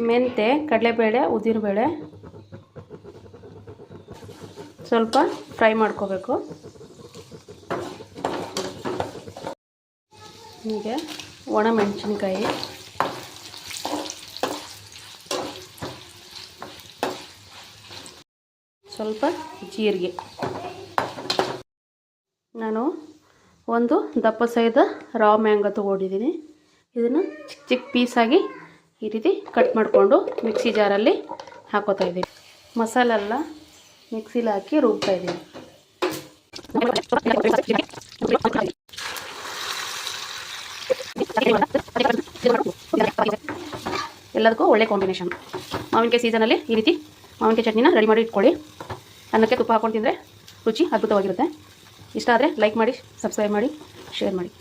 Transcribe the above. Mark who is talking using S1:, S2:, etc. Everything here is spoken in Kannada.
S1: ಮೆಂತೆ, ಕಡಲೆಬೇಳೆ, ಉದ್ದಿನಬೇಳೆ ಸ್ವಲ್ಪ ಫ್ರೈ ಮಾಡ್ಕೋಬೇಕು. ಹೀಗೆ ಒಣ ಮೆಣಸಿನ್ಕಾಯಿ, ಸ್ವಲ್ಪ ಜೀರಿಗೆ. ನಾನು ಒಂದು ದಪ್ಪ ಸೈಜ್ ರಾ ಮ್ಯಾಂಗೋ ತೊಗೊಂಡಿದ್ದೀನಿ. ಇದನ್ನು ಚಿಕ್ಕ ಚಿಕ್ಕ ಪೀಸಾಗಿ ಈ ರೀತಿ ಕಟ್ ಮಾಡಿಕೊಂಡು ಮಿಕ್ಸಿ ಜಾರಲ್ಲಿ ಹಾಕೋತಾ ಇದ್ದೀನಿ. ಮಸಾಲೆಲ್ಲ ಮಿಕ್ಸಿಲಿ ಹಾಕಿ ರುಬ್ತಾ ಇದ್ದೀನಿ. ಎಲ್ಲದಕ್ಕೂ ಒಳ್ಳೆ ಕಾಂಬಿನೇಷನ್. ಮಾವಿನಕಾಯಿ ಸೀಸನಲ್ಲಿ ಈ ರೀತಿ ಮಾವಿನಕಾಯಿ ಚಟ್ನಿನ ರೆಡಿ ಮಾಡಿ ಇಟ್ಕೊಳ್ಳಿ. ಅನ್ನಕ್ಕೆ ತುಪ್ಪ ಹಾಕೊಂಡು ತಿಂದರೆ ರುಚಿ ಅದ್ಭುತವಾಗಿರುತ್ತೆ. ಇಷ್ಟ ಆದರೆ ಲೈಕ್ ಮಾಡಿ, ಸಬ್ಸ್ಕ್ರೈಬ್ ಮಾಡಿ, ಶೇರ್ ಮಾಡಿ.